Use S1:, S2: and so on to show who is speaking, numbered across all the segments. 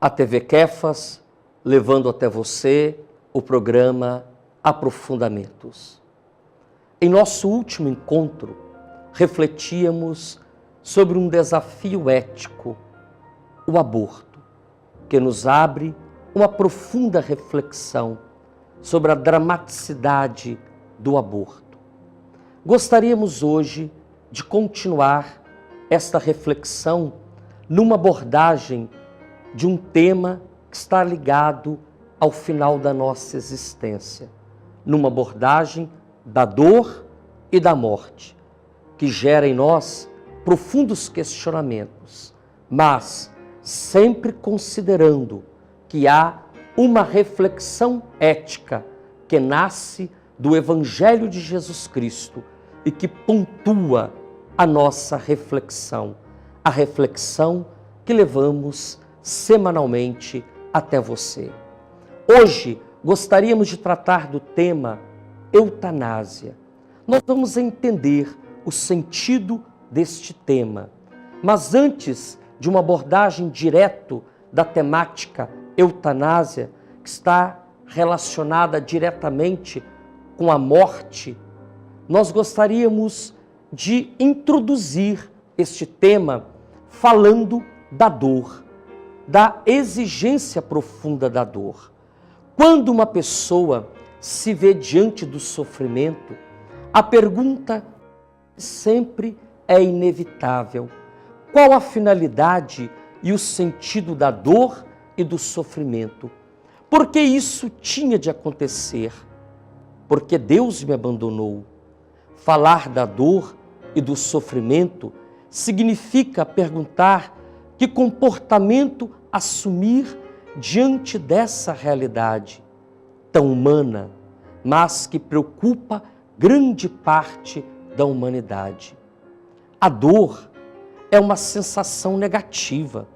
S1: A TV Kefas, levando até você o programa Aprofundamentos. Em nosso último encontro, refletíamos sobre um desafio ético, o aborto, que nos abre uma profunda reflexão sobre a dramaticidade do aborto. Gostaríamos hoje de continuar esta reflexão numa abordagem de um tema que está ligado ao final da nossa existência, numa abordagem da dor e da morte, que gera em nós profundos questionamentos, mas sempre considerando que há uma reflexão ética que nasce do Evangelho de Jesus Cristo e que pontua a nossa reflexão, a reflexão que levamos semanalmente até você. Hoje gostaríamos de tratar do tema eutanásia. Nós vamos entender o sentido deste tema, mas antes de uma abordagem direto da temática eutanásia, que está relacionada diretamente com a morte, nós gostaríamos de introduzir este tema falando da dor, da exigência profunda da dor. Quando uma pessoa se vê diante do sofrimento, a pergunta sempre é inevitável: qual a finalidade e o sentido da dor e do sofrimento? Por que isso tinha de acontecer? Porque Deus me abandonou. Falar da dor e do sofrimento significa perguntar que comportamento assumir diante dessa realidade tão humana, mas que preocupa grande parte da humanidade. A dor é uma sensação negativa,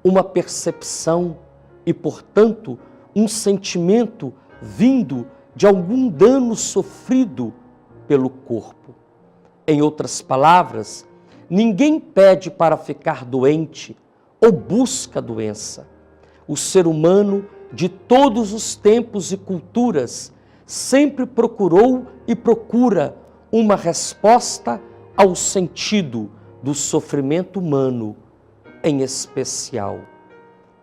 S1: uma percepção e, portanto, um sentimento vindo de algum dano sofrido pelo corpo. Em outras palavras, ninguém pede para ficar doente ou busca doença. O ser humano de todos os tempos e culturas sempre procurou e procura uma resposta ao sentido do sofrimento humano, em especial.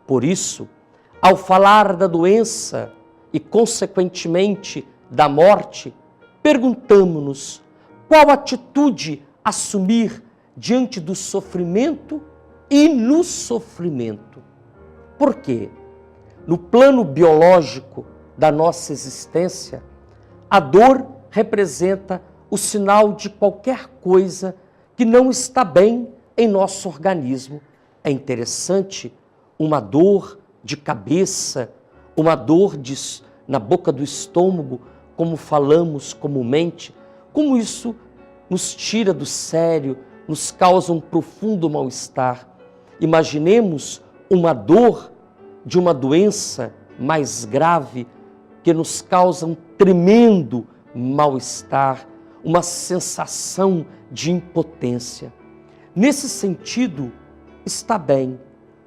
S1: Por isso, ao falar da doença e, consequentemente, da morte, perguntamos-nos qual atitude assumir diante do sofrimento e no sofrimento. Por quê? No plano biológico da nossa existência, a dor representa o sinal de qualquer coisa que não está bem em nosso organismo. É interessante, uma dor de cabeça, uma dor na boca do estômago, como falamos comumente, como isso nos tira do sério, nos causa um profundo mal-estar. Imaginemos uma dor de uma doença mais grave que nos causa um tremendo mal-estar, uma sensação de impotência. Nesse sentido, está bem,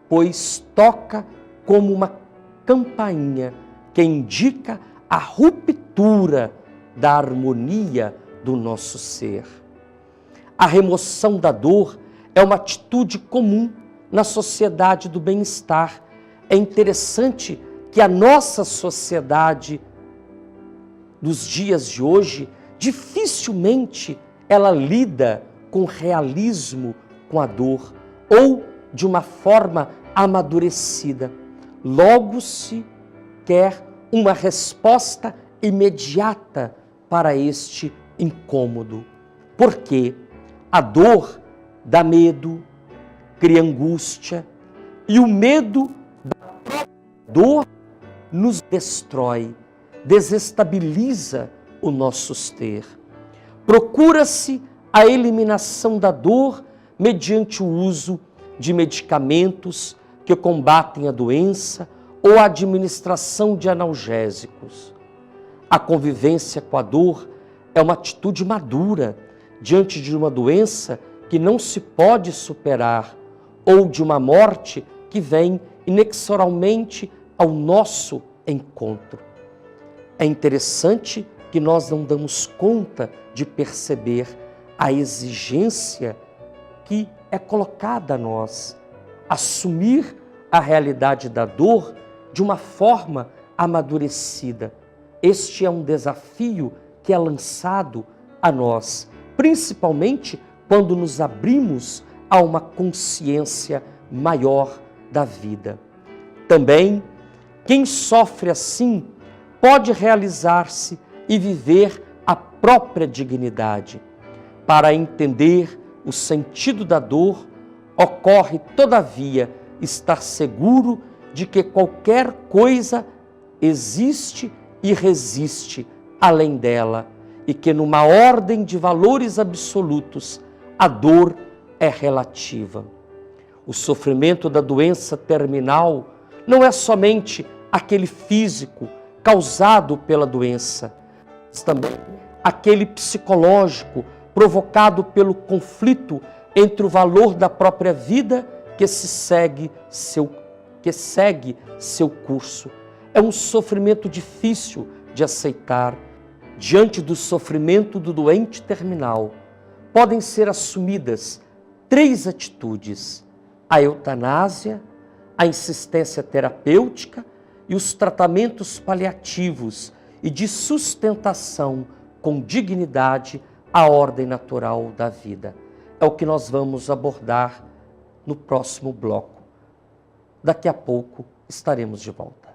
S1: pois toca como uma campainha que indica a ruptura da harmonia do nosso ser. A remoção da dor é uma atitude comum na sociedade do bem-estar. É interessante que a nossa sociedade dos dias de hoje, dificilmente ela lida com realismo com a dor ou de uma forma amadurecida. Logo se quer uma resposta imediata para este incômodo. Porque a dor dá medo, cria angústia, e o medo da própria dor nos destrói, desestabiliza o nosso ser. Procura-se a eliminação da dor mediante o uso de medicamentos que combatem a doença ou a administração de analgésicos. A convivência com a dor é uma atitude madura diante de uma doença que não se pode superar ou de uma morte que vem inexoravelmente ao nosso encontro. É interessante que nós não damos conta de perceber a exigência que é colocada a nós, assumir a realidade da dor de uma forma amadurecida. Este é um desafio que é lançado a nós, principalmente quando nos abrimos a uma consciência maior da vida. Também, quem sofre assim pode realizar-se e viver a própria dignidade. Para entender o sentido da dor, ocorre, todavia, estar seguro de que qualquer coisa existe e resiste além dela, e que numa ordem de valores absolutos, a dor é relativa. O sofrimento da doença terminal não é somente aquele físico causado pela doença, mas também aquele psicológico provocado pelo conflito entre o valor da própria vida que segue seu curso. É um sofrimento difícil de aceitar. Diante do sofrimento do doente terminal, podem ser assumidas 3 atitudes: a eutanásia, a insistência terapêutica e os tratamentos paliativos e de sustentação com dignidade à ordem natural da vida. É o que nós vamos abordar no próximo bloco. Daqui a pouco estaremos de volta.